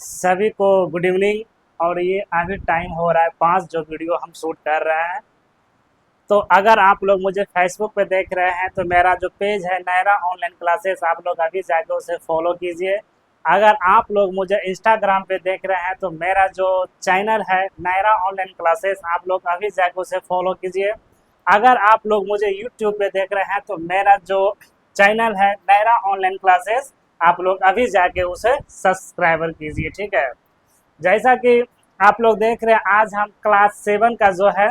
सभी को good evening. और ये अभी टाइम हो रहा है 5 जो वीडियो हम शूट कर रहे हैं। तो अगर आप लोग मुझे फेसबुक पे देख रहे हैं तो मेरा जो पेज है नायरा ऑनलाइन क्लासेस, आप लोग अभी जाके उसे फॉलो कीजिए। अगर आप लोग मुझे इंस्टाग्राम पे देख रहे हैं तो मेरा जो चैनल है नायरा ऑनलाइन क्लासेस, आप लोग अभी जाके उसे फॉलो कीजिए। अगर आप लोग मुझे यूट्यूब पे देख रहे हैं तो मेरा जो चैनल है नायरा ऑनलाइन क्लासेस, आप लोग अभी जाके उसे सब्सक्राइबर कीजिए। ठीक है। जैसा कि आप लोग देख रहे हैं, आज हम क्लास 7 का जो है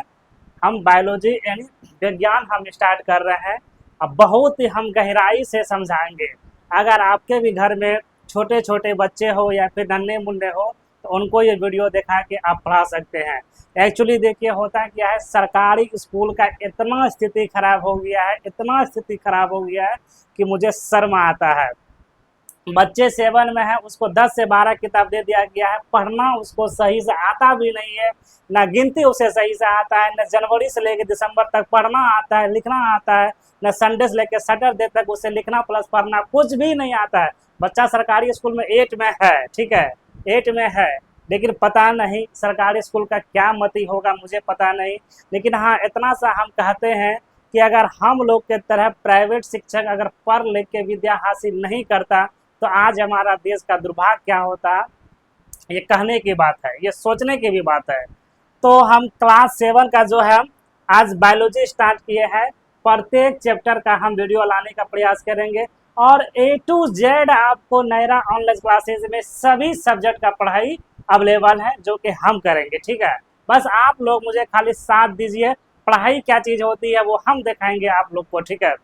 हम बायोलॉजी यानी विज्ञान हम स्टार्ट कर रहे हैं। अब बहुत ही हम गहराई से समझाएंगे। अगर आपके भी घर में छोटे छोटे बच्चे हो या फिर नन्हे मुन्ने हो तो उनको ये वीडियो दिखा के आप पढ़ा सकते हैं। एक्चुअली देखिए होता क्या है, सरकारी स्कूल का इतना स्थिति खराब हो गया है, इतना स्थिति खराब हो गया है कि मुझे शर्म आता है। बच्चे 7 में है, उसको 10 से 12 किताब दे दिया गया है, पढ़ना उसको सही से आता भी नहीं है, ना गिनती उसे सही से आता है, न जनवरी से लेकर दिसंबर तक पढ़ना आता है, लिखना आता है, न संडे से लेकर सैटरडे तक उसे लिखना प्लस पढ़ना कुछ भी नहीं आता है। बच्चा सरकारी स्कूल में 8 में है, ठीक है, 8 में है, लेकिन पता नहीं सरकारी स्कूल का क्या मति होगा, मुझे पता नहीं। लेकिन हाँ, इतना सा हम कहते हैं कि अगर हम लोग के तरह प्राइवेट शिक्षक अगर पढ़ लिख के विद्या हासिल नहीं करता तो आज हमारा देश का दुर्भाग्य क्या होता। ये कहने की बात है, ये सोचने की भी बात है। तो हम क्लास 7 का जो है आज बायोलॉजी स्टार्ट किए हैं। प्रत्येक चैप्टर का हम वीडियो लाने का प्रयास करेंगे और A to Z आपको नायरा ऑनलाइन क्लासेज में सभी सब्जेक्ट का पढ़ाई अवेलेबल है जो कि हम करेंगे। ठीक है, बस आप लोग मुझे खाली साथ दीजिए। पढ़ाई क्या चीज़ होती है वो हम दिखाएंगे आप लोग को। ठीक है,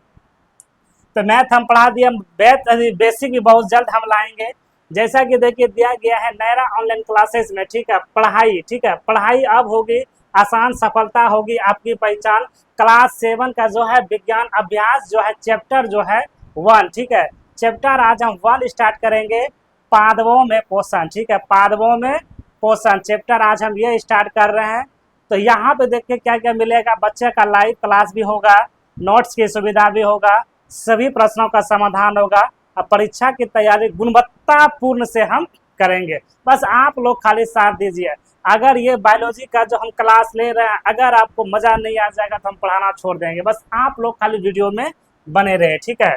तो मैथ हम पढ़ा दिए, बेसिक भी बहुत जल्द हम लाएंगे। जैसा कि देखिए दिया गया है नायरा ऑनलाइन क्लासेस में। ठीक है, पढ़ाई, ठीक है, पढ़ाई अब होगी आसान, सफलता होगी आपकी पहचान। क्लास 7 का जो है विज्ञान अभ्यास जो है चैप्टर जो है 1, ठीक है, चैप्टर आज हम 1 स्टार्ट करेंगे, पादवों में पोषण। ठीक है, पादवों में पोषण चैप्टर आज हम ये स्टार्ट कर रहे हैं। तो यहाँ पे देखिए क्या क्या मिलेगा, बच्चे का लाइव क्लास भी होगा, नोट्स की सुविधा भी होगा, सभी प्रश्नों का समाधान होगा और परीक्षा की तैयारी गुणवत्तापूर्ण से हम करेंगे। बस आप लोग खाली साथ दीजिए। अगर ये बायोलॉजी का जो हम क्लास ले रहे हैं अगर आपको मज़ा नहीं आ जाएगा तो हम पढ़ाना छोड़ देंगे। बस आप लोग खाली वीडियो में बने रहे। ठीक है,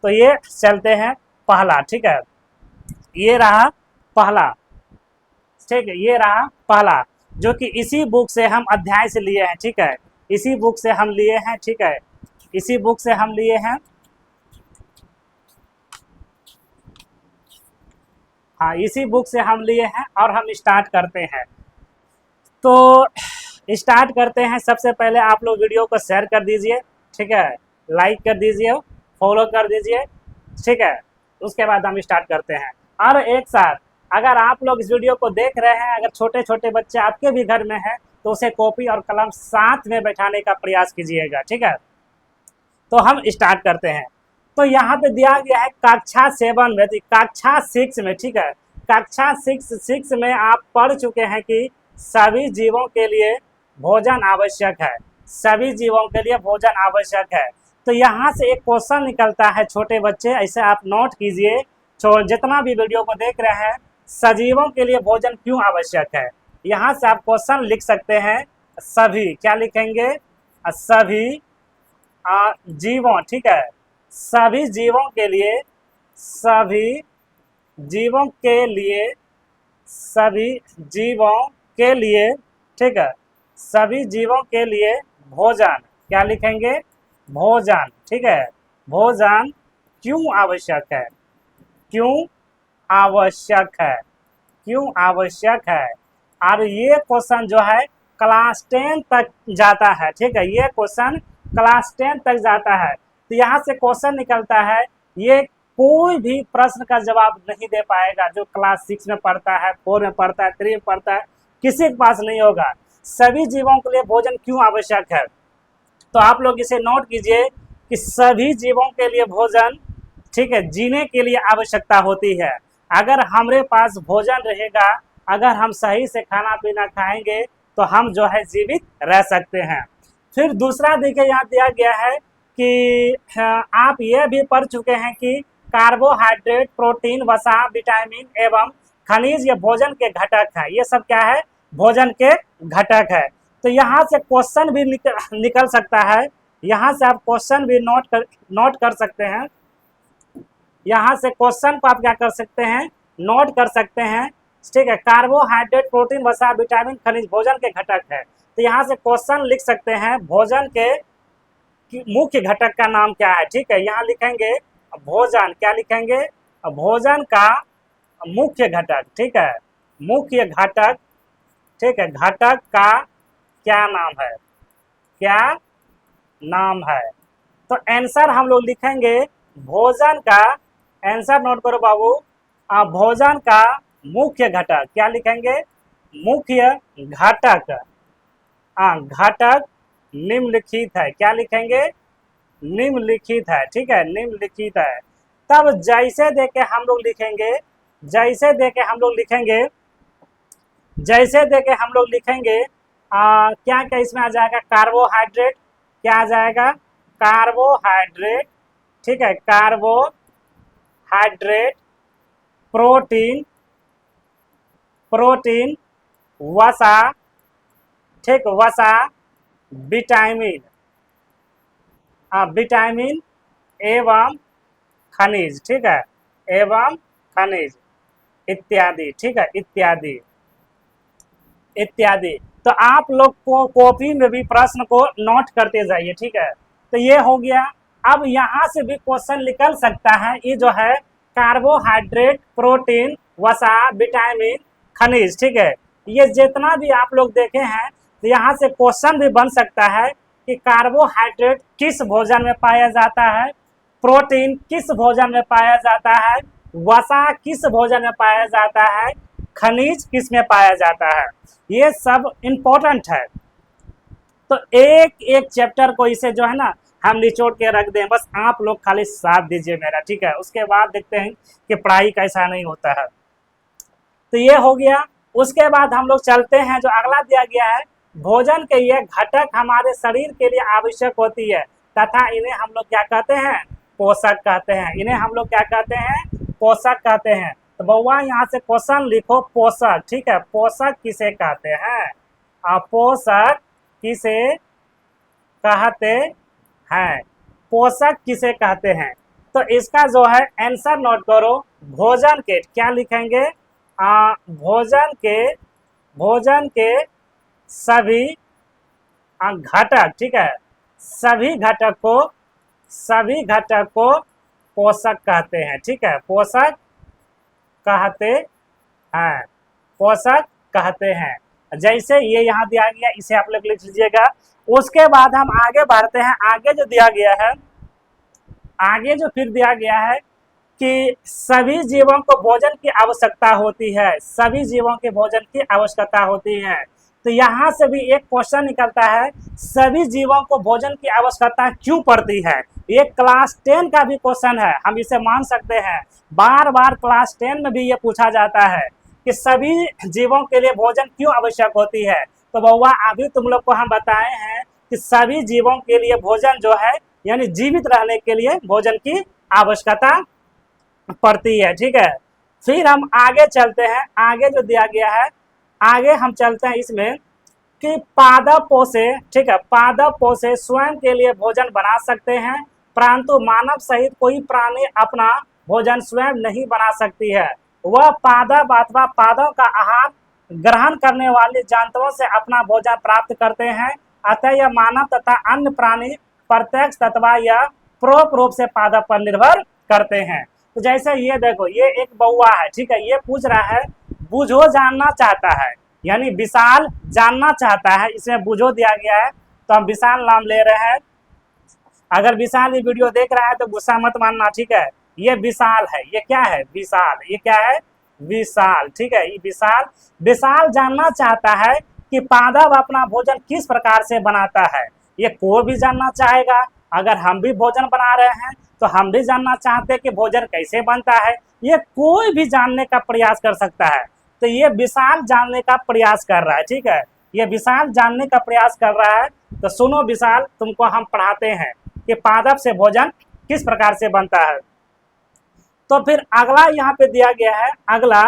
तो ये चलते हैं पहला। ठीक है, ये रहा पहला। ठीक है, ये रहा पहला जो कि इसी बुक से हम अध्याय से लिए हैं। ठीक है, इसी बुक से हम लिए हैं। ठीक है, इसी बुक से हम लिए हैं। हाँ, इसी बुक से हम लिए हैं और हम स्टार्ट करते हैं। तो स्टार्ट करते हैं। सबसे पहले आप लोग वीडियो को शेयर कर दीजिए, ठीक है, लाइक कर दीजिए, फॉलो कर दीजिए। ठीक है, उसके बाद हम स्टार्ट करते हैं। और एक साथ अगर आप लोग इस वीडियो को देख रहे हैं, अगर छोटे छोटे बच्चे आपके भी घर में हैं तो उसे कॉपी और कलम साथ में बैठाने का प्रयास कीजिएगा। ठीक है, तो हम स्टार्ट करते हैं। तो यहाँ पे दिया गया है कक्षा 7 में, कक्षा 6 में। ठीक है, कक्षा 6 में आप पढ़ चुके हैं कि सभी जीवों के लिए भोजन आवश्यक है, सभी जीवों के लिए भोजन आवश्यक है। तो यहाँ से एक क्वेश्चन निकलता है, छोटे बच्चे ऐसे आप नोट कीजिए, जितना भी वीडियो को देख रहे हैं, सजीवों के लिए भोजन क्यों आवश्यक है। यहाँ से आप क्वेश्चन लिख सकते हैं, सभी क्या लिखेंगे, सभी जीवों। ठीक है, सभी जीवों के लिए, सभी जीवों के लिए, सभी जीवों के लिए, ठीक है, सभी जीवों के लिए भोजन क्या लिखेंगे, भोजन। ठीक है, भोजन क्यों आवश्यक है, क्यों आवश्यक है, क्यों आवश्यक है। और ये क्वेश्चन जो है क्लास 10 तक जाता है। ठीक है, ये क्वेश्चन क्लास 10 तक जाता है। तो यहाँ से क्वेश्चन निकलता है, ये कोई भी प्रश्न का जवाब नहीं दे पाएगा जो क्लास 6 में पढ़ता है, 4 में पढ़ता है, 3 में पढ़ता है, किसी के पास नहीं होगा। सभी जीवों के लिए भोजन क्यों आवश्यक है, तो आप लोग इसे नोट कीजिए कि सभी जीवों के लिए भोजन, ठीक है, जीने के लिए आवश्यकता होती है। अगर हमारे पास भोजन रहेगा, अगर हम सही से खाना पीना खाएंगे तो हम जो है जीवित रह सकते हैं। फिर दूसरा देखिए यहाँ दिया गया है कि आप ये भी पढ़ चुके हैं कि कार्बोहाइड्रेट, प्रोटीन, वसा, विटामिन एवं खनिज ये भोजन के घटक है। ये सब क्या है? भोजन के घटक है। तो यहाँ से क्वेश्चन भी निकल सकता है। यहाँ से आप क्वेश्चन भी नोट कर सकते हैं। यहाँ से क्वेश्चन को आप क्या कर सकते हैं? नोट कर सकते हैं। ठीक है, कार्बोहाइड्रेट, प्रोटीन, वसा, विटामिन, खनिज भोजन के घटक है। तो यहाँ से क्वेश्चन लिख सकते हैं, भोजन के मुख्य घटक का नाम क्या है। ठीक है, यहाँ लिखेंगे भोजन, क्या लिखेंगे? भोजन का मुख्य घटक। ठीक है, मुख्य घटक। ठीक है, घटक का क्या नाम है? क्या नाम है? तो आंसर हम लोग लिखेंगे भोजन का, आंसर नोट करो बाबू, भोजन का मुख्य घटक। क्या लिखेंगे? मुख्य घटक। घटक निम्नलिखित है। क्या लिखेंगे? निम्नलिखित है। ठीक है, निम्नलिखित है। तब जैसे देके हम लोग लिखेंगे, जैसे देके हम लोग लिखेंगे, जैसे देके हम लोग लिखेंगे, क्या क्या इसमें आ जाएगा? कार्बोहाइड्रेट। क्या आ जाएगा? कार्बोहाइड्रेट। ठीक है, कार्बोहाइड्रेट, प्रोटीन, प्रोटीन, वसा, ठीक, वसा, विटामिन, विटामिन एवं खनिज। ठीक है, एवं खनिज इत्यादि। ठीक है, इत्यादि इत्यादि। तो आप लोग को कॉपी में भी प्रश्न को नोट करते जाइए। ठीक है, तो ये हो गया। अब यहाँ से भी क्वेश्चन निकल सकता है। ये जो है कार्बोहाइड्रेट, प्रोटीन, वसा, विटामिन, खनिज। ठीक है, ये जितना भी आप लोग देखे हैं, तो यहाँ से क्वेश्चन भी बन सकता है कि कार्बोहाइड्रेट किस भोजन में पाया जाता है, प्रोटीन किस भोजन में पाया जाता है, वसा किस भोजन में पाया जाता है, खनिज किस में पाया जाता है। ये सब इम्पोर्टेंट है। तो एक एक चैप्टर को इसे जो है ना हम निचोड़ के रख दें, बस आप लोग खाली साथ दीजिए मेरा। ठीक है, उसके बाद देखते हैं कि पढ़ाई कैसा नहीं होता है। तो ये हो गया। उसके बाद हम लोग चलते हैं, जो अगला दिया गया है, भोजन के ये घटक हमारे शरीर के लिए आवश्यक होती है तथा इन्हें हम लोग क्या कहते हैं? पोषक कहते हैं। इन्हें हम लोग क्या कहते हैं? पोषक कहते हैं। तो बउआ यहाँ से क्वेश्चन लिखो, पोषक। ठीक है, पोषक किसे कहते हैं? पोषक किसे कहते हैं? पोषक किसे कहते हैं? तो इसका जो है आंसर नोट करो। भोजन के, क्या लिखेंगे? भोजन के सभी घटक। ठीक है, सभी घटक को पोषक कहते हैं। ठीक है, पोषक कहते हैं, पोषक कहते हैं। जैसे ये यहाँ दिया गया, इसे आप लोग लिख लीजिएगा। उसके बाद हम आगे बढ़ते हैं। आगे जो दिया गया है, आगे जो फिर दिया गया है कि सभी जीवों को भोजन की आवश्यकता होती है। सभी जीवों के भोजन की आवश्यकता होती है। तो यहाँ से भी एक क्वेश्चन निकलता है, सभी जीवों को भोजन की आवश्यकता क्यों पड़ती है? ये क्लास 10 का भी क्वेश्चन है, हम इसे मान सकते हैं। बार बार क्लास 10 में भी ये पूछा जाता है कि सभी जीवों के लिए भोजन क्यों आवश्यक होती है। तो बउआ अभी तुम लोग को हम बताए हैं कि सभी जीवों के लिए भोजन जो है, यानी जीवित रहने के लिए भोजन की आवश्यकता पड़ती है। ठीक है, फिर हम आगे चलते हैं। आगे जो दिया गया है, आगे हम चलते हैं इसमें कि पादप पोषे। ठीक है, पादप पोषे स्वयं के लिए भोजन बना सकते हैं, परंतु मानव सहित कोई प्राणी अपना भोजन स्वयं नहीं बना सकती है। वह पादप अथवा पादों का आहार ग्रहण करने वाले जंतुओं से अपना भोजन प्राप्त करते हैं। अतः यह मानव तथा अन्य प्राणी प्रत्यक्ष अथवा या परोक्ष रूप से पादप पर निर्भर करते हैं। तो जैसे ये देखो, ये एक बउआ है। ठीक है, ये पूछ रहा है, बुझो जानना चाहता है, यानी विशाल जानना चाहता है। इसमें बुझो दिया गया है, तो हम विशाल नाम ले रहे हैं। अगर विशाल ये वीडियो देख रहा है तो गुस्सा मत मानना। ठीक है, ये विशाल है। ये क्या है? विशाल। ये क्या है? विशाल। ठीक है, ये विशाल जानना चाहता है कि पादप अपना भोजन किस प्रकार से बनाता है। ये कोई भी जानना चाहेगा। अगर हम भी भोजन बना रहे हैं तो हम भी जानना चाहते हैं कि भोजन कैसे बनता है। ये कोई भी जानने का प्रयास कर सकता है। तो ये विशाल जानने का प्रयास कर रहा है। ठीक है, ये विशाल जानने का प्रयास कर रहा है। तो सुनो विशाल, तुमको हम पढ़ाते हैं कि पादप से भोजन किस प्रकार से बनता है। तो फिर अगला यहाँ पे दिया गया है, अगला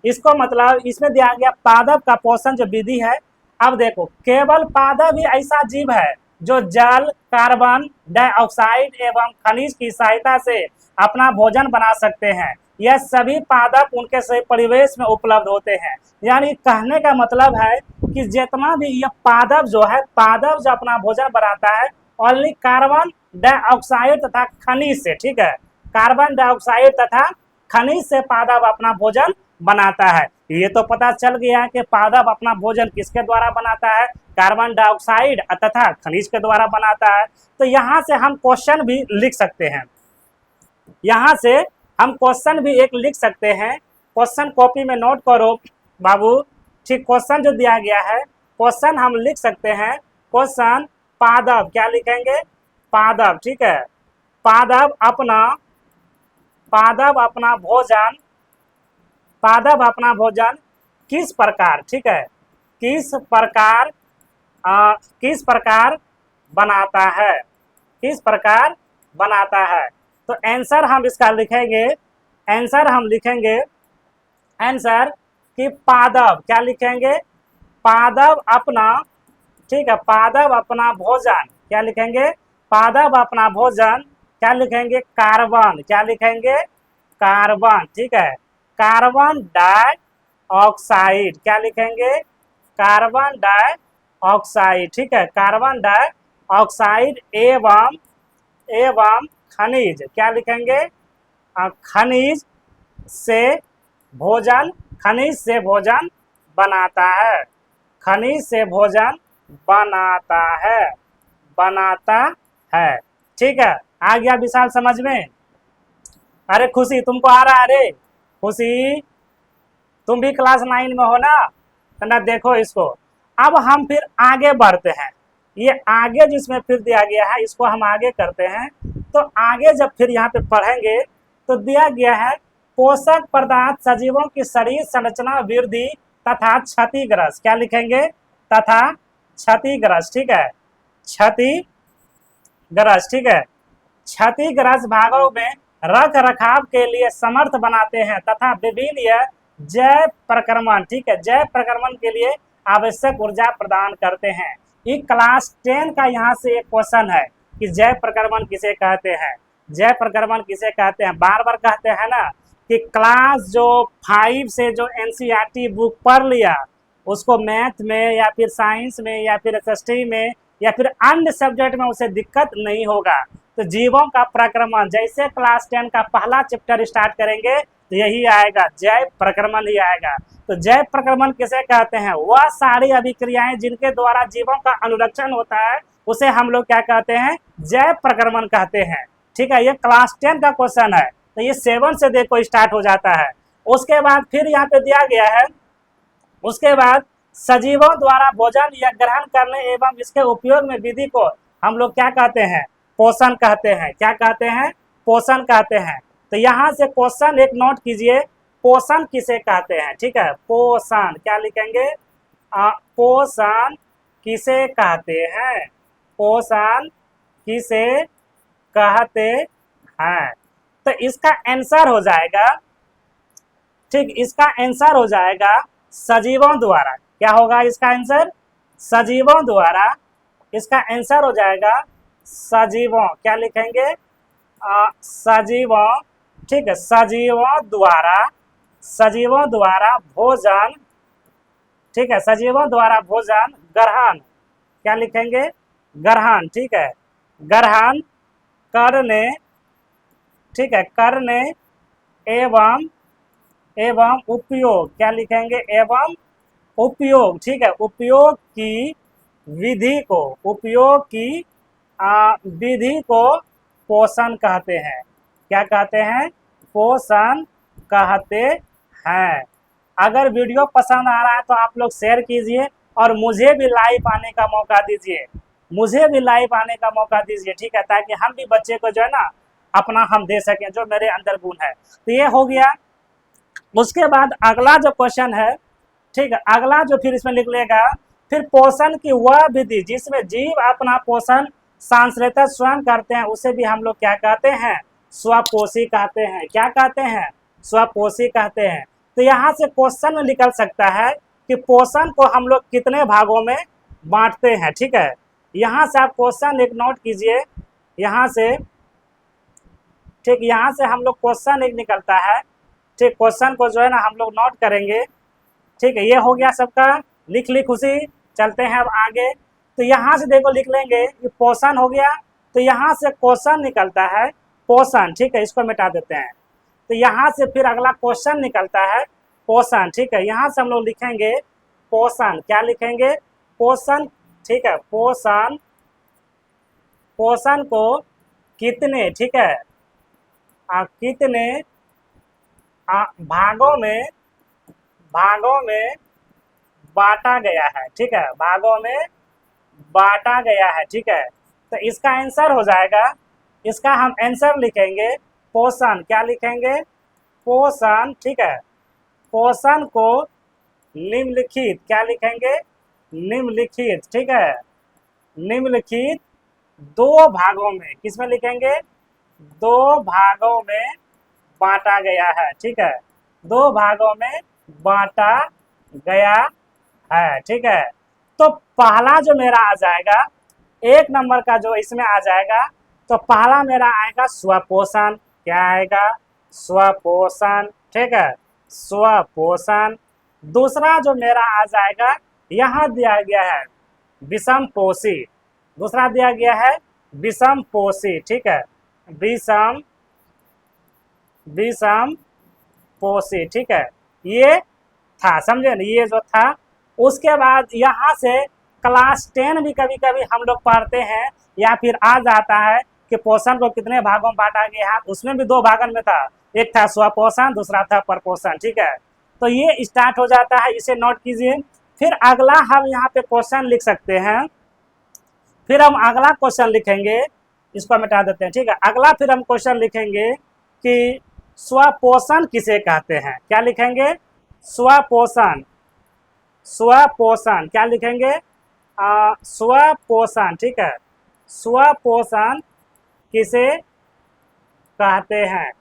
इसको मतलब इसमें दिया गया पादप का पोषण जो विधि है। अब देखो, केवल पादप ही ऐसा जीव है जो जल, कार्बन डाइऑक्साइड एवं खनिज की सहायता से अपना भोजन बना सकते हैं। यह सभी पादप उनके सही परिवेश में उपलब्ध होते हैं। यानी कहने का मतलब है कि जितना भी यह पादप जो है, पादप जो अपना भोजन बनाता है ओनली कार्बन डाइऑक्साइड तथा खनिज से, ठीक है, कार्बन डाइऑक्साइड तथा खनिज से पादप अपना भोजन बनाता है। ये तो पता चल गया कि पादप अपना भोजन किसके द्वारा बनाता है, कार्बन डाइऑक्साइड तथा खनिज के द्वारा बनाता है। तो यहाँ से हम क्वेश्चन भी लिख सकते हैं, यहाँ से हम क्वेश्चन भी एक लिख सकते हैं। क्वेश्चन कॉपी में नोट करो बाबू, ठीक। क्वेश्चन जो दिया गया है, क्वेश्चन हम लिख सकते हैं। क्वेश्चन पादप, क्या लिखेंगे, पादप, ठीक है, पादप अपना भोजन किस प्रकार, ठीक है, किस प्रकार बनाता है, किस प्रकार बनाता है। तो आंसर हम इसका लिखेंगे, आंसर कि पादप, क्या लिखेंगे, पादप अपना, ठीक है, पादप अपना भोजन, क्या लिखेंगे, पादप अपना भोजन, क्या लिखेंगे, कार्बन, क्या लिखेंगे, कार्बन, ठीक है, कार्बन डाइऑक्साइड, क्या लिखेंगे, कार्बन डाइऑक्साइड, ठीक है, कार्बन डाइऑक्साइड एवं खनिज, क्या लिखेंगे, खनिज से भोजन बनाता है, खनिज से भोजन बनाता है, ठीक है। आ गया विशाल समझ में। अरे खुशी, तुमको आ रहा है, अरे खुशी तुम भी क्लास 9 में हो ना, तो ना देखो इसको। अब हम फिर आगे बढ़ते हैं, ये आगे जिसमें फिर दिया गया है इसको हम आगे करते हैं। तो आगे जब फिर यहाँ पे पढ़ेंगे तो दिया गया है पोषक पदार्थ सजीवों की शरीर संरचना वृद्धि तथा क्षतिग्रस्त, क्या लिखेंगे, तथा क्षतिग्रस्त, ठीक है, क्षतिग्रस्त, ठीक है, क्षतिग्रस्त भागों में रख रखाव के लिए समर्थ बनाते हैं तथा विभिन्न जैव प्रक्रमण, ठीक है, जैव प्रक्रमण के लिए आवश्यक ऊर्जा प्रदान करते हैं। ये क्लास 10 का यहाँ से एक क्वेश्चन है कि जैव प्रक्रमण किसे कहते हैं, जैव प्रक्रमण किसे कहते हैं। बार बार कहते हैं ना कि क्लास जो 5 से जो एनसीईआरटी बुक पढ़ लिया उसको मैथ में या फिर साइंस में या फिर एसएसटी में या फिर अन्य सब्जेक्ट में उसे दिक्कत नहीं होगा। तो जीवों का प्रक्रमण, जैसे क्लास 10 का पहला चैप्टर स्टार्ट करेंगे तो यही आएगा, जैव प्रक्रमण ही आएगा। तो जैव प्रक्रमण किसे कहते हैं, वह सारी अभिक्रियाएं जिनके द्वारा जीवों का अनुरक्षण होता है उसे हम लोग क्या कहते हैं, जैव प्रक्रमण कहते हैं, ठीक है। ये क्लास 10 का क्वेश्चन है, तो ये 7 से देखो स्टार्ट हो जाता है। उसके बाद फिर यहाँ पे दिया गया है, उसके बाद सजीवों द्वारा भोजन या ग्रहण करने एवं इसके उपयोग में विधि को हम लोग क्या कहते हैं, पोषण कहते हैं, क्या कहते हैं, पोषण कहते हैं। तो यहाँ से क्वेश्चन एक नोट कीजिए, पोषण किसे कहते हैं, ठीक है, पोषण, क्या लिखेंगे, पोषण किसे कहते हैं, पोषण किसे कहते हैं। तो इसका आंसर हो जाएगा, ठीक, इसका आंसर हो जाएगा सजीवों द्वारा। क्या होगा इसका आंसर, सजीवों द्वारा, इसका आंसर हो जाएगा सजीवों, क्या लिखेंगे, सजीवों, ठीक है, सजीवों द्वारा भोजन, ठीक है, सजीवों द्वारा भोजन ग्रहण, क्या लिखेंगे, ग्रहण, ठीक है, ग्रहण करने, ठीक है, करने एवं उपयोग, क्या लिखेंगे, एवं उपयोग, ठीक है, उपयोग की विधि को पोषण कहते हैं, क्या कहते हैं, पोषण कहते हैं। अगर वीडियो पसंद आ रहा है तो आप लोग शेयर कीजिए और मुझे भी लाइव आने का मौका दीजिए, ठीक है, ताकि हम भी बच्चे को जो है ना अपना हम दे सकें जो मेरे अंदर गुण है। तो ये हो गया। उसके बाद अगला जो क्वेश्चन है, ठीक है, अगला जो फिर इसमें लिख लेगा, फिर पोषण की वह विधि जिसमें जीव अपना पोषण सांश्लेषण स्वयं करते हैं उसे भी हम लोग क्या कहते हैं, स्वपोषी कहते हैं, क्या कहते हैं, स्वपोषी कहते हैं। तो यहाँ से क्वेश्चन में निकल सकता है कि पोषण को हम लोग कितने भागों में बांटते हैं। ठीक है, यहाँ से आप क्वेश्चन एक नोट कीजिए, यहाँ से ठीक, यहाँ से हम लोग क्वेश्चन एक निकलता है। ठीक, क्वेश्चन को जो है ना हम लोग नोट करेंगे। ठीक है, ये हो गया सबका, लिख ली खुशी। चलते हैं अब आगे। तो यहाँ से देखो लिख लेंगे कि पोषण हो गया, तो यहाँ से क्वेश्चन निकलता है पोषण। ठीक है, इसको मिटा देते हैं। तो यहाँ से फिर अगला क्वेश्चन निकलता है पोषण। ठीक है, यहाँ से हम लोग लिखेंगे पोषण, क्या लिखेंगे, पोषण। ठीक है, पोषण, पोषण को कितने, ठीक है, कितने भागों में बांटा गया है। ठीक है, भागों में बांटा गया है। ठीक है, तो इसका आंसर हो जाएगा, इसका हम आंसर लिखेंगे पोषण, क्या लिखेंगे, पोषण। ठीक है, पोषण को निम्नलिखित, क्या लिखेंगे, निम्नलिखित। ठीक है, निम्नलिखित दो भागों में, किसमें लिखेंगे, दो भागों में बांटा गया है। ठीक है, दो भागों में बांटा गया है। ठीक है, तो पहला जो मेरा आ जाएगा, एक नंबर का जो इसमें आ जाएगा, तो पहला मेरा आएगा स्वपोषण। क्या आएगा, स्वपोषण। ठीक है, स्वपोषण। दूसरा जो मेरा आ जाएगा, यहाँ दिया गया है विषम पोषी, दूसरा दिया गया है विषम पोषी। ठीक है, विषम पोषी। ठीक है, ये था, समझे ना, ये जो था। उसके बाद यहाँ से क्लास 10 भी कभी कभी हम लोग पढ़ते हैं, या फिर आ जाता है कि पोषण को कितने भागों में बांटा गया है, उसमें भी दो भागन में था, एक था स्वपोषण, दूसरा था परपोषण। ठीक है, तो ये स्टार्ट हो जाता है, इसे नोट कीजिए। फिर अगला हम यहाँ पे क्वेश्चन लिख सकते हैं, फिर हम अगला क्वेश्चन लिखेंगे, इसको मिटा देते हैं। ठीक है, अगला फिर हम क्वेश्चन लिखेंगे कि स्वपोषण किसे कहते हैं, क्या लिखेंगे, स्वपोषण। स्वपोषण क्या लिखेंगे, स्वपोषण। ठीक है, स्वपोषण किसे कहते हैं,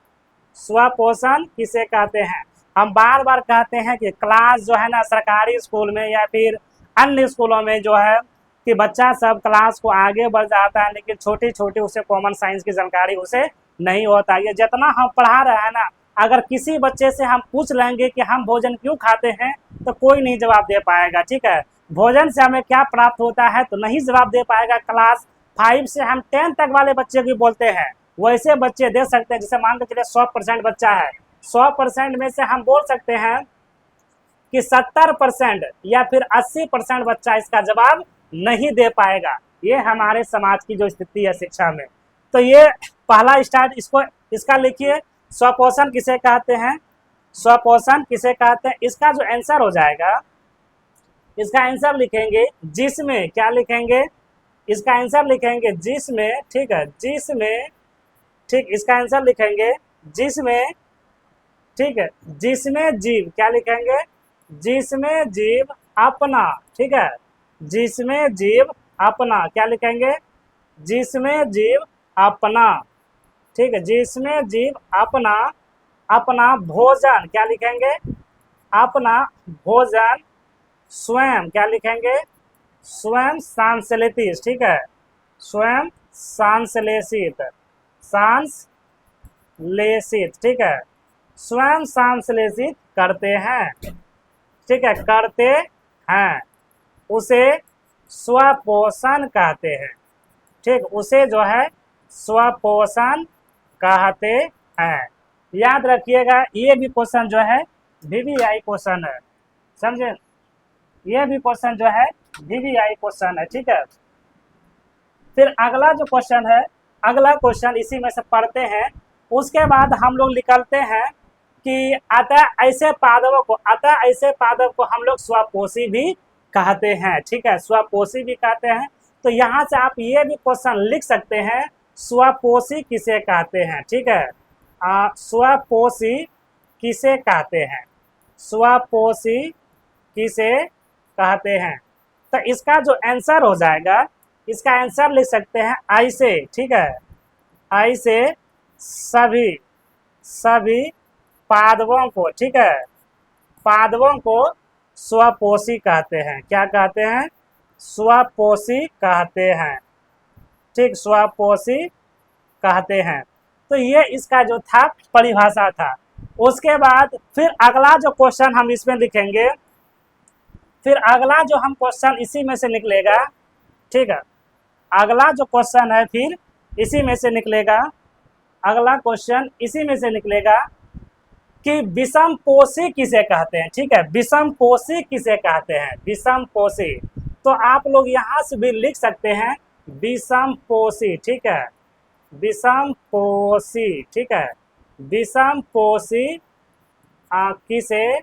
स्वपोषण किसे कहते हैं। हम बार बार कहते हैं कि क्लास जो है ना सरकारी स्कूल में या फिर अन्य स्कूलों में जो है कि बच्चा सब क्लास को आगे बढ़ जाता है, लेकिन छोटी छोटी उसे कॉमन साइंस की जानकारी उसे नहीं होता। ये जितना हम पढ़ा रहे हैं ना, अगर किसी बच्चे से हम पूछ लेंगे कि हम भोजन क्यों खाते हैं, तो कोई नहीं जवाब दे पाएगा। ठीक है, भोजन से हमें क्या प्राप्त होता है तो नहीं जवाब दे पाएगा। क्लास 5 से हम 10 तक वाले बच्चे भी बोलते हैं, वैसे बच्चे दे सकते हैं। जैसे मान के चलिए 100% बच्चा है, 100% में से हम बोल सकते हैं कि 70% या फिर 80% बच्चा इसका जवाब नहीं दे पाएगा। ये हमारे समाज की जो स्थिति है शिक्षा में। तो ये पहला स्टार्ट, इसको इसका लिखिए, स्वपोषण किसे कहते हैं, स्वपोषण किसे कहते हैं। इसका जो आंसर हो जाएगा, इसका आंसर लिखेंगे जिसमें, क्या लिखेंगे, इसका आंसर लिखेंगे जिसमें। ठीक है, जिसमें, ठीक, इसका आंसर लिखेंगे जिसमें। ठीक है, जिसमें जीव, क्या लिखेंगे, जिसमें जीव अपना। ठीक है, जिसमें जीव अपना, क्या लिखेंगे, जिसमें जीव अपना। ठीक है, जिसमें जीव अपना भोजन, क्या लिखेंगे, अपना भोजन स्वयं, क्या लिखेंगे, स्वयं संश्लेषित। ठीक है, स्वयं संश्लेषित, संश्लेषित। ठीक है, स्वयं संश्लेषित करते हैं। ठीक है, करते हैं, उसे स्वपोषण कहते हैं। ठीक, उसे जो है स्वपोषण कहते हैं। याद रखिएगा, ये भी क्वेश्चन जो है VVI क्वेश्चन है, समझे, ये भी क्वेश्चन जो है VVI क्वेश्चन है। ठीक है, फिर अगला जो क्वेश्चन है, अगला क्वेश्चन इसी में से पढ़ते हैं। उसके बाद हम लोग निकलते हैं कि अतः ऐसे पादपों को हम लोग स्वपोषी भी कहते हैं। ठीक है, स्वपोषी भी कहते हैं। तो यहाँ से आप ये भी क्वेश्चन लिख सकते हैं, स्वपोषी किसे कहते हैं। ठीक है, स्वपोषी किसे कहते हैं, स्वपोषी किसे कहते हैं। तो इसका जो आंसर हो जाएगा, इसका आंसर लिख सकते हैं ऐसे। ठीक है, ऐसे सभी पादपों को, ठीक है, पादपों को स्वपोषी कहते हैं। क्या कहते हैं? स्वपोषी कहते हैं। ठीक, स्वपोषी कहते हैं। तो ये इसका जो था परिभाषा था। उसके बाद फिर अगला जो क्वेश्चन हम इसमें लिखेंगे, फिर अगला जो हम क्वेश्चन इसी में से निकलेगा, ठीक है, अगला जो क्वेश्चन है फिर इसी में से निकलेगा, अगला क्वेश्चन इसी में से निकलेगा कि विषमपोषी किसे कहते हैं। ठीक है, विषमपोषी किसे कहते हैं? विषमपोषी। तो आप लोग यहाँ से भी लिख सकते हैं विषमपोषी। ठीक है, विषमपोषी। ठीक है, विषमपोषी किसे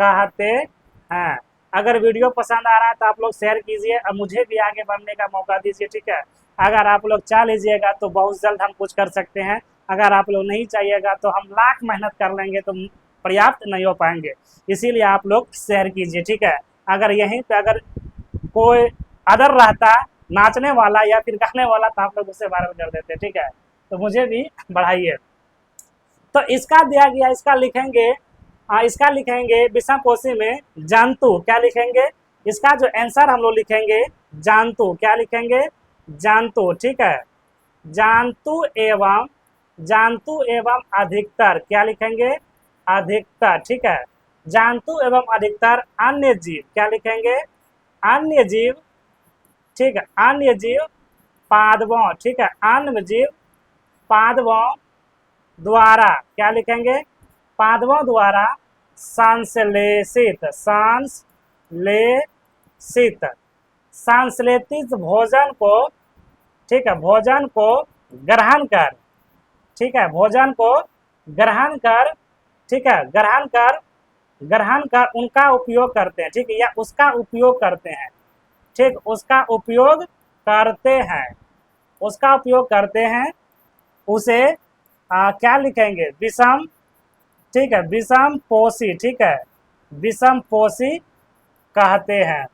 कहते हैं। अगर वीडियो पसंद आ रहा है तो आप लोग शेयर कीजिए और मुझे भी आगे बढ़ने का मौका दीजिए। ठीक है, अगर आप लोग चाह लीजिएगा तो बहुत जल्द हम कुछ कर सकते हैं, अगर आप लोग नहीं चाहिएगा तो हम लाख मेहनत कर लेंगे तो पर्याप्त नहीं हो पाएंगे। इसीलिए आप लोग शेयर कीजिए। ठीक है, अगर यहीं पे अगर कोई अदर रहता नाचने वाला या फिर गाने वाला तो आप लोग उससे वायरल कर देते। ठीक है, तो मुझे भी बढ़ाइए। तो इसका दिया गया, इसका लिखेंगे विषमपोषी में जंतु। क्या लिखेंगे? इसका जो आंसर हम लोग लिखेंगे जंतु। क्या लिखेंगे? जंतु। ठीक है, जंतु एवं अधिकतर। क्या लिखेंगे? अधिकतर। ठीक है, जंतु एवं अधिकतर अन्य जीव। क्या लिखेंगे? अन्य जीव। ठीक है, अन्य जीव पादपों। ठीक है, अन्य जीव पादपों द्वारा। क्या लिखेंगे? पादपों द्वारा संश्लेषित भोजन को, ठीक है, भोजन को ग्रहण कर। ठीक है, भोजन को ग्रहण कर। ठीक है, ग्रहण कर उनका उपयोग करते हैं। ठीक है, या उसका उपयोग करते हैं। ठीक, उसका उपयोग करते हैं, उसका उपयोग करते हैं। उसे क्या लिखेंगे? विषम। ठीक है, विषमपोषी। ठीक है, विषमपोषी कहते हैं,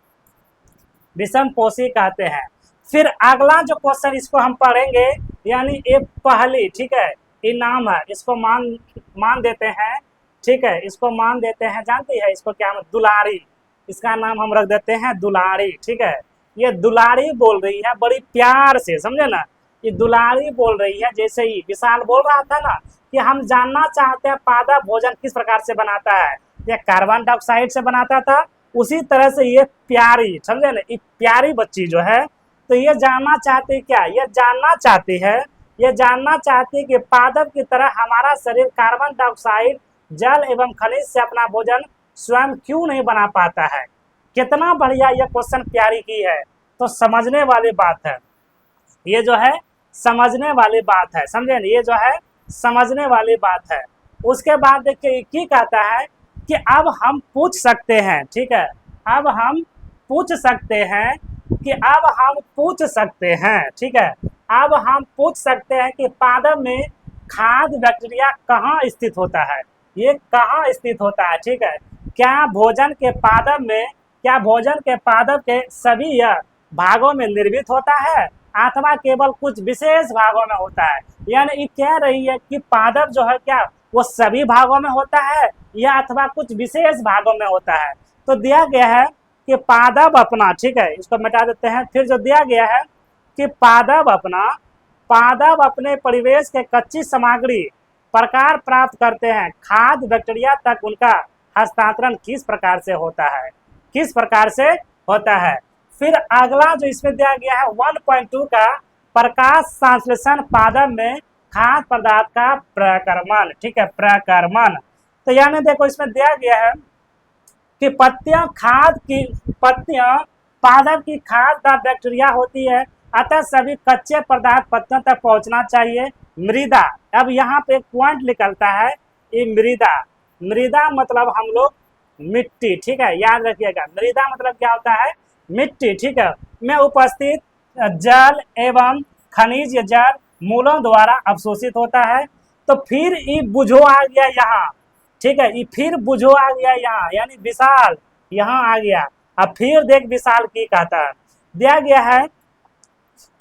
विषमपोषी कहते हैं। फिर अगला जो क्वेश्चन इसको हम पढ़ेंगे, यानी ये पहली, ठीक है, ये नाम है, इसको मान देते हैं। ठीक है, इसको मान देते हैं, जानती है इसको क्या? दुलारी। इसका नाम हम रख देते हैं दुलारी। ठीक है, ये दुलारी बोल रही है बड़ी प्यार से, समझे ना, ये दुलारी बोल रही है। जैसे ही विशाल बोल रहा था ना कि हम जानना चाहते हैं पादप भोजन किस प्रकार से बनाता है, ये कार्बन डाइऑक्साइड से बनाता था, उसी तरह से ये प्यारी, समझे ना, ये प्यारी बच्ची जो है, तो ये जानना चाहती क्या? ये जानना चाहती है कि पादप की तरह हमारा शरीर कार्बन डाइऑक्साइड, जल एवं खनिज से अपना भोजन स्वयं क्यों नहीं बना पाता है। कितना बढ़िया ये क्वेश्चन प्यारी की है। तो समझने वाली बात है, ये जो है समझने वाली बात है, समझे ना, ये जो है समझने वाली बात है। उसके बाद देखिए क्या कहता है कि अब हम पूछ सकते हैं। ठीक है, अब हम पूछ सकते हैं ठीक है, अब हम पूछ सकते हैं कि पादप में खाद्य बैक्टीरिया कहाँ स्थित होता है, ये कहाँ स्थित होता है। ठीक है, क्या भोजन के पादप के सभी भागों में निर्मित होता है अथवा केवल कुछ विशेष भागों में होता है। यानी ये कह रही है कि पादप जो है क्या वो सभी भागों में होता है या अथवा कुछ विशेष भागों में होता है। तो दिया गया है कि पादप अपना, ठीक है, इसको मिटा देते हैं। फिर जो दिया गया है कि पादप अपने परिवेश के कच्ची सामग्री प्रकार प्राप्त करते हैं, खाद्य बैक्टीरिया तक उनका हस्तांतरण किस प्रकार से होता है। फिर अगला जो इसमें दिया गया है 1.2 का प्रकाश संश्लेषण पादप में खाद्य पदार्थ का प्रक्रमण। ठीक है, प्रक्रमण। तो यानी देखो इसमें दिया गया है कि पत्तियां पादप की खाद्य का बैक्टीरिया होती है, अतः सभी कच्चे पदार्थ पत्तियों तक पहुंचना चाहिए। मृदा, अब यहाँ पे एक पॉइंट निकलता है, ये मृदा मतलब हम लोग मिट्टी। ठीक है, याद रखिएगा, मृदा मतलब क्या होता है? मिट्टी। ठीक है, में उपस्थित जल एवं खनिज जल मूलों द्वारा अवशोषित होता है। तो फिर ये बुझो आ गया यहाँ। ठीक है, ये फिर बुझो आ गया यहाँ, यानी विशाल यहाँ आ गया। अब फिर देख विशाल की कहता है, दिया गया है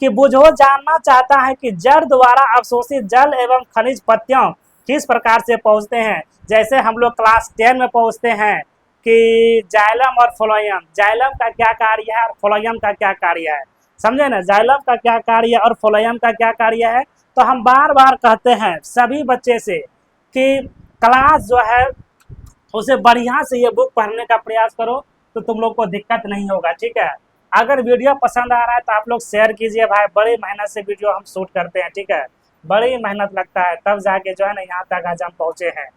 कि बुझो जानना चाहता है कि जड़ द्वारा अवशोषित जल एवं खनिज पत्तियों किस प्रकार से पहुँचते हैं। जैसे हम लोग क्लास 10 में पहुँचते हैं कि जाइलम और फ्लोएम, जाइलम का क्या कार्य है और फ्लोएम का क्या कार्य है, समझे ना, जाइलम का क्या कार्य है और फ्लोएम का क्या कार्य है। तो हम बार बार कहते हैं सभी बच्चे से कि क्लास जो है उसे बढ़िया से ये बुक पढ़ने का प्रयास करो, तो तुम लोग को दिक्कत नहीं होगा, ठीक है। अगर वीडियो पसंद आ रहा है तो आप लोग शेयर कीजिए भाई, बड़ी मेहनत से वीडियो हम शूट करते हैं, ठीक है, बड़ी मेहनत लगता है, तब जाके जो है ना यहाँ तक आज हम पहुँचे हैं।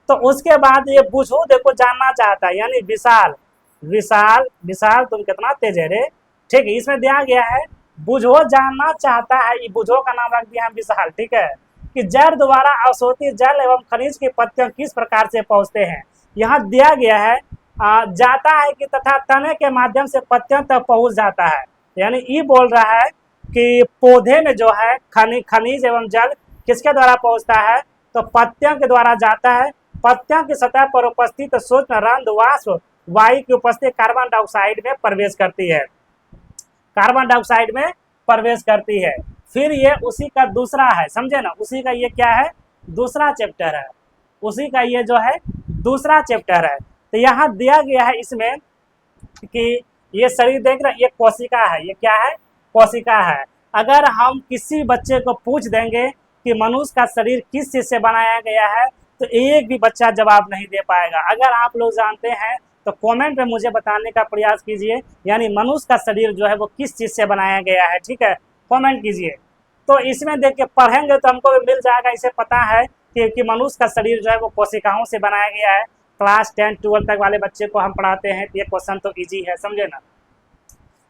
तो उसके बाद ये बुझो देखो जानना चाहता है, यानी विशाल, विशाल विशाल तुम कितना तेज है रे, ठीक है, इसमें दिया गया है बुझो जानना चाहता है, ये बुझो का नाम रख दिया है विशाल, ठीक है, कि जड़ द्वारा अवशोषित जल एवं खनिज के पत्तियों किस प्रकार से पहुँचते हैं। यहाँ दिया गया है जाता है कि तथा तने के माध्यम से पत्तियों तक पहुँच जाता है, यानी ये बोल रहा है कि पौधे में जो है खनिज एवं जल किसके द्वारा पहुँचता है, तो पत्तियों के द्वारा जाता है। पत्तियों की सतह पर उपस्थित सूक्ष्म रंध्र वाष्प वायु की उपस्थिति कार्बन डाइऑक्साइड में प्रवेश करती है, कार्बन डाइऑक्साइड में प्रवेश करती है। फिर ये उसी का दूसरा है, समझे ना, उसी का ये क्या है, दूसरा चैप्टर है, उसी का ये जो है दूसरा चैप्टर है। तो यहाँ दिया गया है इसमें कि ये शरीर देख रहे हैं, ये कोशिका है, ये क्या है, कोशिका है। अगर हम किसी बच्चे को पूछ देंगे कि मनुष्य का शरीर किस चीज से बनाया गया है, तो एक भी बच्चा जवाब नहीं दे पाएगा। अगर आप लोग जानते हैं तो कमेंट में मुझे बताने का प्रयास कीजिए, यानी मनुष्य का शरीर जो है वो किस चीज से बनाया गया है, ठीक है, कमेंट कीजिए। तो इसमें देख के पढ़ेंगे तो हमको भी मिल जाएगा, इसे पता है कि मनुष्य का शरीर जो है वो कोशिकाओं से बनाया गया है। क्लास 10 12 तक वाले बच्चे को हम पढ़ाते हैं, तो ये क्वेश्चन तो इजी है, समझे ना।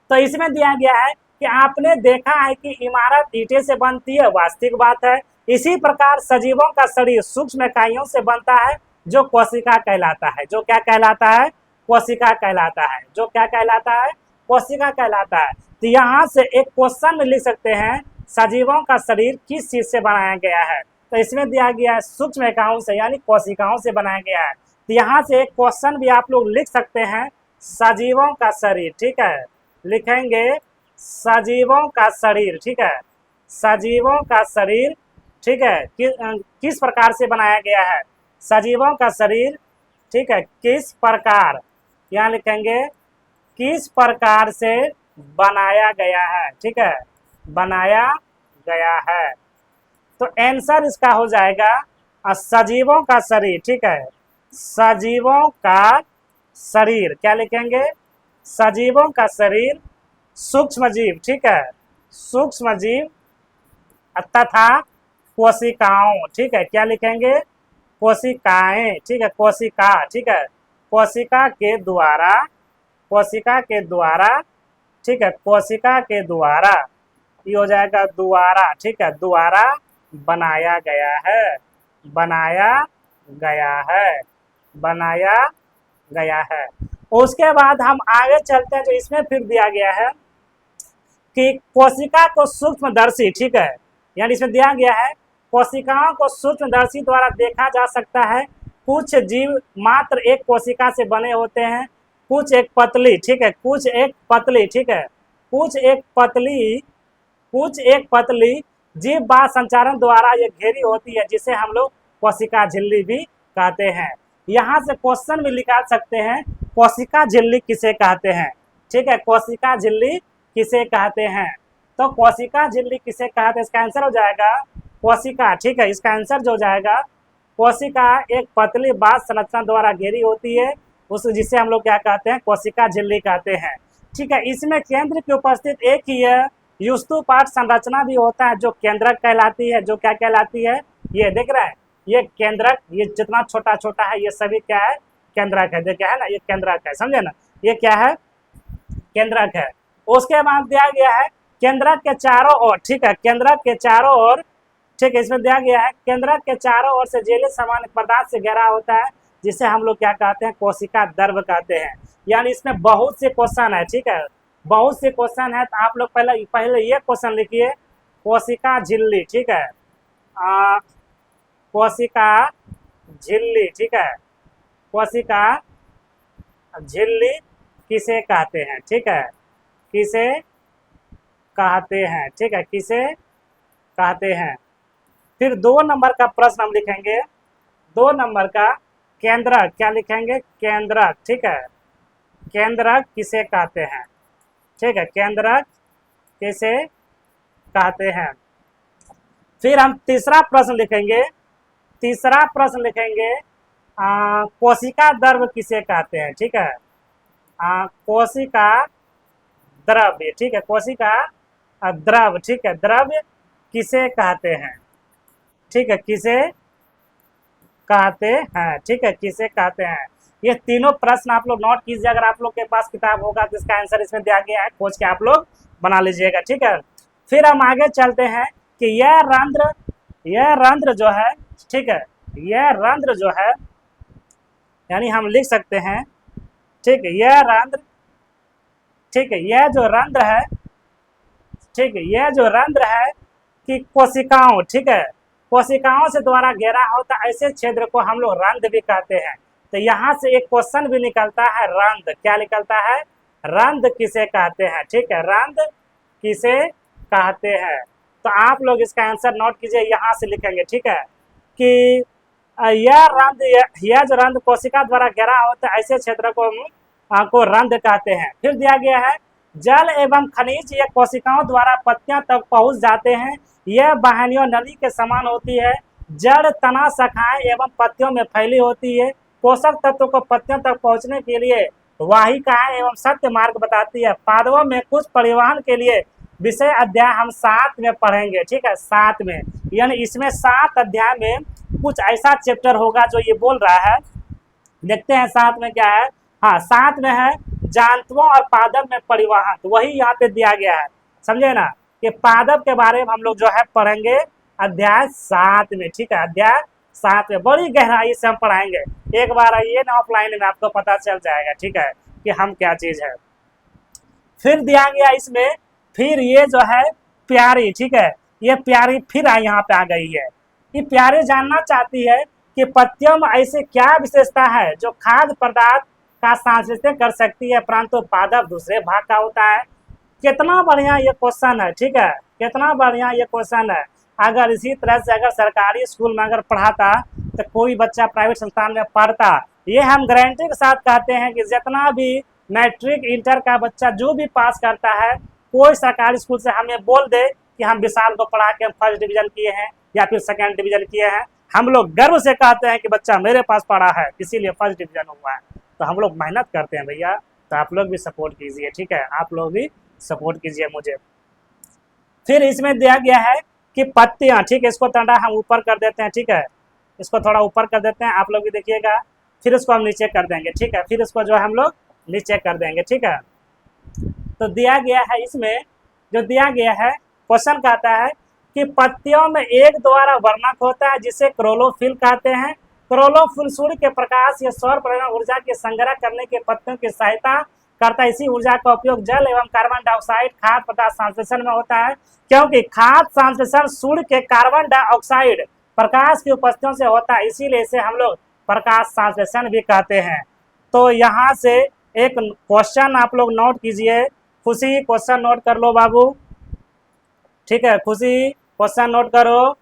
तो इसमें दिया गया है कि आपने देखा है कि इमारत ईंटे से बनती है, वास्तविक बात है। इसी प्रकार सजीवों का शरीर सूक्ष्म इकाइयों से बनता है, जो कोशिका कहलाता है, जो क्या कहलाता है, कोशिका कहलाता है, जो क्या कहलाता है, कोशिका कहलाता है। तो यहाँ से एक क्वेश्चन में लिख सकते हैं सजीवों का शरीर किस चीज से बनाया गया है, तो इसमें दिया गया है सूक्ष्म इकाइयों से, यानी कोशिकाओं से बनाया गया है। तो यहाँ से एक क्वेश्चन भी आप लोग लिख सकते हैं, सजीवों का शरीर, ठीक है, लिखेंगे सजीवों का शरीर, ठीक है, सजीवों का शरीर, ठीक है, किस प्रकार से बनाया गया है, सजीवों का शरीर, ठीक है, किस प्रकार, यहाँ लिखेंगे किस प्रकार से बनाया गया है, ठीक है, बनाया गया है। तो आंसर इसका हो जाएगा सजीवों का शरीर, ठीक है, सजीवों का शरीर, क्या लिखेंगे, सजीवों का शरीर सूक्ष्म जीव, ठीक है, सूक्ष्म जीव तथा कोशिकाओं, ठीक है, क्या लिखेंगे, कोशिकाएं, ठीक है, कोशिका, ठीक है, कोशिका के द्वारा, कोशिका के द्वारा, ठीक है, कोशिका के द्वारा, ये हो जाएगा द्वारा, ठीक है, द्वारा बनाया गया है, बनाया गया है, बनाया गया है। उसके बाद हम आगे चलते हैं, जो इसमें फिर दिया गया है कि कोशिका को सूक्ष्मदर्शी, ठीक है, यानी इसमें दिया गया है कोशिकाओं को सूक्ष्मदर्शी द्वारा देखा जा सकता है। कुछ जीव मात्र एक कोशिका से बने होते हैं, कुछ एक पतली, ठीक है, कुछ एक पतली, ठीक है, कुछ एक पतली, कुछ एक पतली जीव बाह्य संचारण द्वारा ये घेरी होती है, जिसे हम लोग कोशिका झिल्ली भी कहते हैं। यहाँ से क्वेश्चन भी निकाल सकते हैं, कोशिका झिल्ली किसे कहते हैं, ठीक है, कोशिका झिल्ली किसे कहते हैं। तो कोशिका झिल्ली किसे कहते हैं, इसका आंसर हो जाएगा कोशिका, ठीक है, इसका आंसर जो हो जाएगा कोशिका एक पतली बाह्य संरचना द्वारा घेरी होती है, उस जिसे हम लोग क्या कहते हैं, कोशिका झिल्ली कहते हैं, ठीक है। इसमें केंद्र की उपस्थित एक ही है, युस्तुपाट संरचना भी होता है जो केंद्रक कहलाती है, जो क्या कहलाती है, ये देख रहे हैं, ये केंद्रक, ये जितना छोटा छोटा है ये सभी क्या है, केंद्रक है, क्या है ना, ये केंद्रक है, समझे ना, ये क्या है, केंद्रक है। उसके बाद दिया गया है केंद्रक के चारों ओर, ठीक है, केंद्रक के चारों ओर, ठीक है, इसमें दिया गया है केंद्रक के चारों ओर से जेली समान पदार्थ से घेरा होता है, जिसे हम लोग क्या कहते हैं, कोशिका द्रव कहते हैं। यानी इसमें बहुत से क्वेश्चन है, ठीक है, बहुत से क्वेश्चन है। तो आप लोग पहले ये क्वेश्चन लिखिए, कोशिका झिल्ली, ठीक है, कोशिका झिल्ली, ठीक है, कोशिका झिल्ली किसे कहते हैं, ठीक है, किसे कहते हैं, ठीक है, किसे कहते हैं। फिर 2 नंबर का प्रश्न हम लिखेंगे, 2 नंबर का केंद्रक, क्या लिखेंगे? केंद्रक, ठीक है। केंद्रक किसे कहते हैं? ठीक है, केंद्रक किसे कहते हैं? फिर हम तीसरा प्रश्न लिखेंगे, तीसरा प्रश्न लिखेंगे कोशिका द्रव्य किसे कहते हैं? ठीक है, कोशिका द्रव्य, ठीक है, कोशिका द्रव्य, ठीक है, द्रव्य किसे कहते हैं? ठीक है, किसे कहते हैं? ठीक है, किसे कहते हैं? ये तीनों प्रश्न आप लोग नोट कीजिए, अगर आप लोग के पास किताब होगा तो इसका आंसर इसमें दिया गया है, खोज के आप लोग बना लीजिएगा, ठीक है। फिर हम आगे चलते हैं कि यह रंध्र जो है, ठीक है, यह रंध्र जो है, यानी हम लिख सकते हैं, ठीक है, यह रंध्र, ठीक है, यह जो रंध्र है, ठीक है, यह जो रंध्र है कि कोशिकाओं, ठीक है, कोशिकाओं से द्वारा घेरा होता ऐसे क्षेत्र को हम लोग रंध्र भी कहते हैं। तो यहाँ से एक क्वेश्चन भी निकलता है, रंध्र, क्या निकलता है? रंध्र किसे कहते हैं? ठीक है, रंध्र किसे कहते हैं? तो आप लोग इसका आंसर नोट कीजिए, यहाँ से लिखेंगे, ठीक है, कि यह रंध्र, यह जो रंध्र कोशिका द्वारा घेरा होता है ऐसे क्षेत्र को रंध्र कहते हैं। फिर दिया गया है जल एवं खनिज ये कोशिकाओं द्वारा पत्तियों तक पहुंच जाते हैं, यह वाहिनियों नली के समान होती है, जड़ तना शाखाएं एवं पत्तियों में फैली होती है, पोषक तत्वों को पत्तियों तक पहुंचने के लिए वाहिकाएं एवं सत्य मार्ग बताती है। पादपों में कुछ परिवहन के लिए विषय अध्याय हम 7 में पढ़ेंगे, ठीक है, 7 में, यानी इसमें 7 अध्याय में कुछ ऐसा चैप्टर होगा जो ये बोल रहा है। देखते हैं 7 में क्या है। हाँ, 7 में है जांतुओं और पादप में परिवहन, तो वही यहाँ पे दिया गया है, समझे ना, कि पादप के बारे में हम लोग जो है पढ़ेंगे अध्याय 7 में, ठीक है, अध्याय 7 में बड़ी गहराई से हम पढ़ाएंगे। एक बार आइए ना ऑफलाइन में, आपको पता चल जाएगा, ठीक है, कि हम क्या चीज है। फिर दिया गया इसमें, फिर ये जो है प्यारी, ठीक है, ये प्यारी फिर यहाँ पे आ गई है। ये प्यारी जानना चाहती है कि पत्तियों में ऐसे क्या विशेषता है जो खाद्य पदार्थ का संश्लेषण कर सकती है परंतु पादप दूसरे भाग का होता है। कितना बढ़िया ये क्वेश्चन है, ठीक है, कितना बढ़िया ये क्वेश्चन है। अगर इसी तरह से अगर सरकारी स्कूल में अगर पढ़ाता तो कोई बच्चा प्राइवेट संस्थान में पढ़ता। ये हम गारंटी के साथ कहते हैं कि जितना भी मैट्रिक इंटर का बच्चा जो भी पास करता है, कोई सरकारी स्कूल से हमें बोल दे कि हम विशाल को पढ़ा के हम फर्स्ट डिवीजन किए हैं या फिर सेकेंड डिवीजन किए हैं, हम लोग गर्व से कहते हैं कि बच्चा मेरे पास पढ़ा है इसीलिए फर्स्ट डिवीजन हुआ है। तो हम लोग मेहनत करते हैं भैया, तो आप लोग भी सपोर्ट कीजिए, ठीक है, आप लोग भी सपोर्ट कीजिए मुझे। फिर इसमें दिया गया है कि पत्तियां, ठीक है, इसको थोड़ा हम ऊपर कर देते हैं, ठीक है, इसको थोड़ा ऊपर कर देते हैं, आप लोग भी देखिएगा। फिर इसको हम नीचे कर देंगे, ठीक है, फिर इसको जो है हम लोग नीचे कर देंगे, ठीक है। तो दिया गया है इसमें, जो दिया गया है क्वेश्चन कहता है कि पत्तियों में एक द्वारा वर्णक होता है जिसे क्लोरोफिल कहते हैं। क्लोरोफिल सूर्य के प्रकाश या सौर प्रेरण ऊर्जा के संग्रह करने के पत्तियों की सहायता करता है। इसी ऊर्जा का उपयोग जल एवं कार्बन डाइऑक्साइड खाद्य पदार्थ संश्लेषण में होता है, क्योंकि खाद्य संश्लेषण सूर्य के कार्बन डाइऑक्साइड प्रकाश की उपस्थितियों से होता है, इसीलिए इसे हम लोग प्रकाश संश्लेषण भी कहते हैं। तो यहाँ से एक क्वेश्चन आप लोग नोट कीजिए, खुशी क्वेश्चन नोट कर लो बाबू, ठीक है, खुशी क्वेश्चन नोट करो,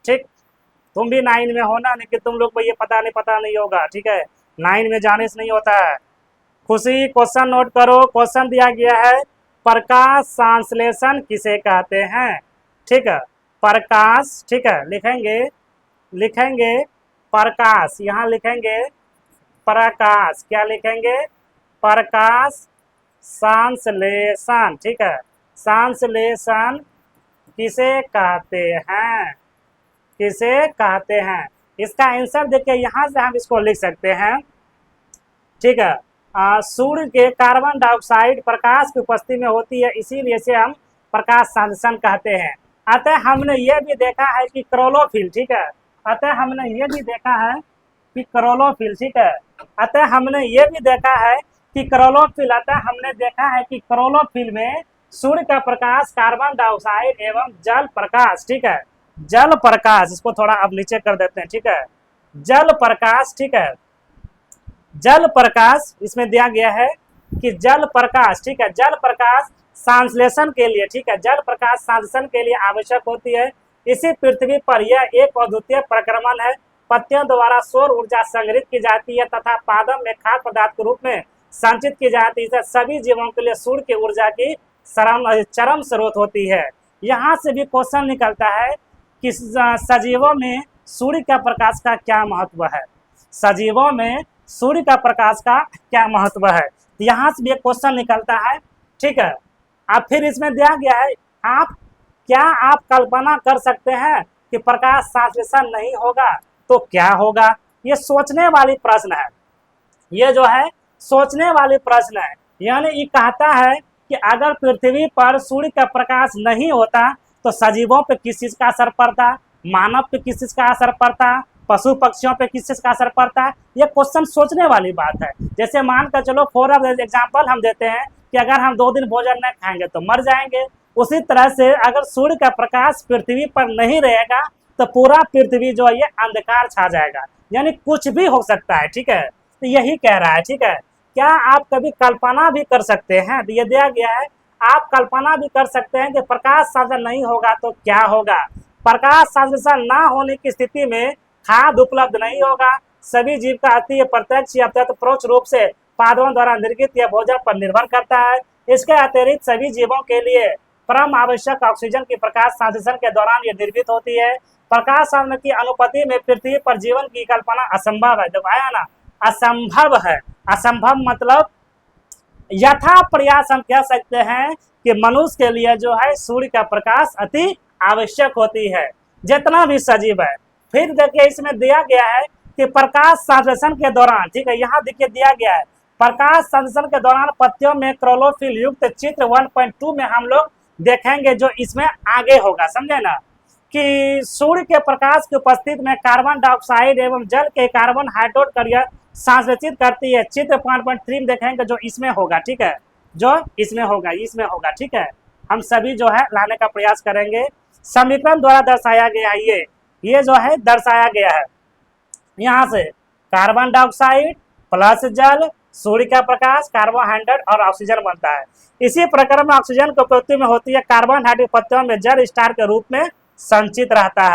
ठीक, तुम भी 9 में हो ना, लेकिन तुम लोग को ये पता नहीं होगा, ठीक है, 9 में जाने से नहीं होता है। खुशी क्वेश्चन नोट करो, क्वेश्चन दिया गया है प्रकाश संश्लेषण किसे कहते हैं, ठीक है, प्रकाश, ठीक है, लिखेंगे प्रकाश, यहाँ लिखेंगे प्रकाश, क्या लिखेंगे? प्रकाश संश्लेषण, ठीक है, संश्लेषण किसे कहते हैं, किसे कहते हैं? इसका आंसर देखिए, यहाँ से हम इसको लिख सकते हैं, ठीक है, सूर्य के कार्बन डाइऑक्साइड प्रकाश की उपस्थिति में होती है, इसीलिए इसे हम प्रकाश संश्लेषण कहते हैं। अतः हमने ये भी देखा है कि क्लोरोफिल, ठीक है, अतः हमने ये भी देखा है कि क्लोरोफिल, ठीक है, अतः हमने ये भी देखा है कि क्लोरोफिल, अतः हमने देखा है कि क्लोरोफिल में सूर्य का प्रकाश, कार्बन डाइऑक्साइड एवं जल प्रकाश, ठीक है, जल प्रकाश, इसको थोड़ा अब नीचे कर देते हैं, ठीक है, जल प्रकाश, ठीक है, जल प्रकाश इसमें दिया गया है कि जल प्रकाश, ठीक है, जल प्रकाश संश्लेषण के लिए, ठीक है, जल प्रकाश संश्लेषण के लिए आवश्यक होती है, इसी पृथ्वी पर यह एक अद्वितीय प्रक्रमण है। पत्तियों द्वारा सौर ऊर्जा संग्रहित की जाती है तथा पादप में खाद्य पदार्थ के रूप में संचित की जाती है। सभी जीवों के लिए सूर्य की ऊर्जा की चरम स्रोत होती है। यहाँ से भी क्वेश्चन निकलता है कि सजीवों में सूर्य का प्रकाश का क्या महत्व है। सजीवों में सूर्य का प्रकाश का क्या महत्व है, यहाँ से भी एक क्वेश्चन निकलता है। ठीक है, अब फिर इसमें दिया गया है, आप कल्पना कर सकते हैं कि प्रकाश संश्लेषण नहीं होगा तो क्या होगा। ये सोचने वाली प्रश्न है, ये जो है सोचने वाली प्रश्न है। यानी ये कहता है कि अगर पृथ्वी पर सूर्य का प्रकाश नहीं होता तो सजीवों पे किस चीज का असर पड़ता, मानव पे किस चीज का असर पड़ता, पशु पक्षियों पे किस चीज का असर पड़ता है। ये क्वेश्चन सोचने वाली बात है। जैसे मान कर चलो, फॉर एग्जाम्पल हम देते हैं कि अगर हम 2 दिन भोजन नहीं खाएंगे तो मर जाएंगे। उसी तरह से अगर सूर्य का प्रकाश पृथ्वी पर नहीं रहेगा तो पूरा पृथ्वी जो है ये अंधकार छा जाएगा, यानी कुछ भी हो सकता है। ठीक है, तो यही कह रहा है। ठीक है, क्या आप कभी कल्पना भी कर सकते हैं, तो ये दिया गया है, आप कल्पना भी कर सकते हैं कि प्रकाश संश्लेषण नहीं होगा तो क्या होगा। प्रकाश संश्लेषण ना होने की स्थिति में खाद्य उपलब्ध नहीं होगा। सभी जीव का अति प्रत्यक्ष या परोक्ष रूप से पादपों द्वारा निर्गत या भोजन पर निर्भर करता है। इसके अतिरिक्त सभी जीवों के लिए परम आवश्यक ऑक्सीजन की प्रकाश संश्लेषण के दौरान ये निर्मित होती है। प्रकाश संश्लेषण की अनुपस्थिति में पृथ्वी पर जीवन की कल्पना असंभव है। जब आया ना, असंभव है। असंभव मतलब यथा प्रयास हम कह सकते हैं कि मनुष्य के लिए जो है सूर्य का प्रकाश अति आवश्यक होती है, जितना भी सजीव है। फिर देखिए इसमें दिया गया है कि प्रकाश संश्लेषण के दौरान, ठीक है, यहाँ देखिए दिया गया है, प्रकाश संश्लेषण के दौरान पत्तियों में क्लोरोफिल युक्त चित्र 1.2 में हम लोग देखेंगे, जो इसमें आगे होगा। समझे ना, कि सूर्य के प्रकाश की उपस्थिति में कार्बन डाइऑक्साइड एवं जल के कार्बन हाइड्रोक्साइड संश्लेषित करती है। चित्र 5.3 में देखेंगे जो इसमें होगा। ठीक है, जो इसमें होगा। ठीक है, हम सभी जो है लाने का प्रयास करेंगे। समीकरण द्वारा दर्शाया गया है, ये जो है दर्शाया गया है। यहाँ से कार्बन डाइऑक्साइड प्लस जल, सूर्य का प्रकाश, कार्बोहाइड्रेट और ऑक्सीजन बनता है। इसी प्रकार में ऑक्सीजन की उपस्थिति में होती है कार्बोहाइड्रेट पत्तियों में जल स्टार के रूप में संचित रहता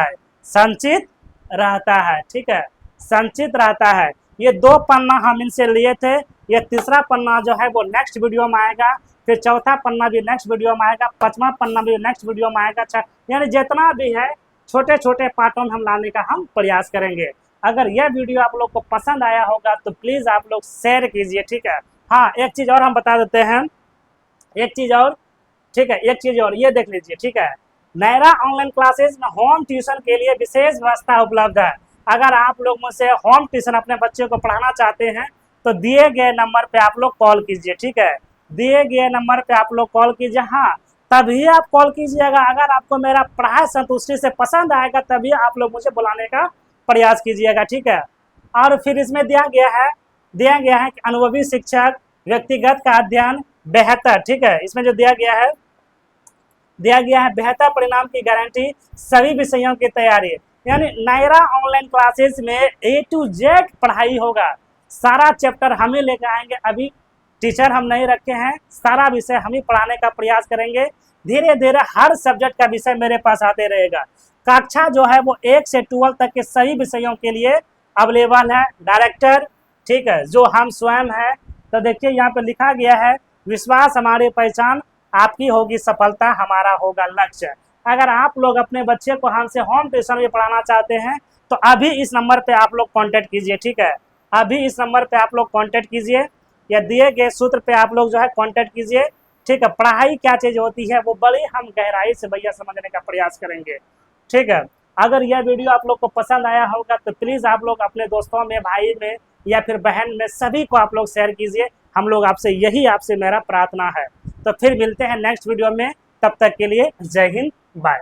है। ठीक है, संचित रहता है। ये 2 पन्ना हम इनसे लिए थे, ये तीसरा पन्ना जो है वो नेक्स्ट वीडियो में आएगा, फिर चौथा पन्ना भी नेक्स्ट वीडियो में आएगा, 5वां पन्ना भी नेक्स्ट वीडियो में आएगा। यानी जितना भी है छोटे छोटे पार्टों में हम लाने का हम प्रयास करेंगे। अगर यह वीडियो आप लोग को पसंद आया होगा तो प्लीज़ आप लोग शेयर कीजिए। ठीक है, हाँ, एक चीज़ और हम बता देते हैं, एक चीज़ और, ठीक है, एक चीज़ और, ये देख लीजिए। ठीक है, नयरा ऑनलाइन क्लासेस में होम ट्यूशन के लिए विशेष व्यवस्था उपलब्ध है। अगर आप लोग मुझसे होम ट्यूशन अपने बच्चे को पढ़ाना चाहते हैं तो दिए गए नंबर पे आप लोग कॉल कीजिए। ठीक है, दिए गए नंबर पे आप लोग कॉल कीजिए। हाँ, तभी आप कॉल कीजिएगा अगर आपको मेरा पढ़ाई संतुष्टि से पसंद आएगा, तभी आप लोग मुझे बुलाने का प्रयास कीजिएगा। ठीक है, और फिर इसमें दिया गया है कि अनुभवी शिक्षक, व्यक्तिगत का अध्ययन बेहतर। ठीक है, इसमें जो दिया गया है बेहतर परिणाम की गारंटी, सभी विषयों की तैयारी। यानी नायरा ऑनलाइन क्लासेस में A to Z पढ़ाई होगा। सारा चैप्टर हम ही लेकर आएंगे, अभी टीचर हम नहीं रखे हैं, सारा विषय हम ही पढ़ाने का प्रयास करेंगे। धीरे धीरे हर सब्जेक्ट का विषय मेरे पास आते रहेगा। कक्षा जो है वो 1 से 12 तक के सभी विषयों के लिए अवेलेबल है। डायरेक्टर, ठीक है, जो हम स्वयं है। तो देखिए यहाँ पे लिखा गया है, विश्वास हमारी पहचान, आपकी होगी सफलता, हमारा होगा लक्ष्य। अगर आप लोग अपने बच्चे को हमसे होम ट्यूशन में पढ़ाना चाहते हैं तो अभी इस नंबर पे आप लोग कांटेक्ट कीजिए। ठीक है, अभी इस नंबर पे आप लोग कांटेक्ट कीजिए, या दिए गए सूत्र पे आप लोग जो है कांटेक्ट कीजिए। ठीक है, पढ़ाई क्या चीज़ होती है वो बड़ी हम गहराई से भैया समझने का प्रयास करेंगे। ठीक है, अगर यह वीडियो आप लोग को पसंद आया होगा तो प्लीज़ आप लोग अपने दोस्तों में, भाई में या फिर बहन में सभी को आप लोग शेयर कीजिए। हम लोग आपसे मेरा प्रार्थना है। तो फिर मिलते हैं नेक्स्ट वीडियो में, तब तक के लिए जय हिंद, बाय।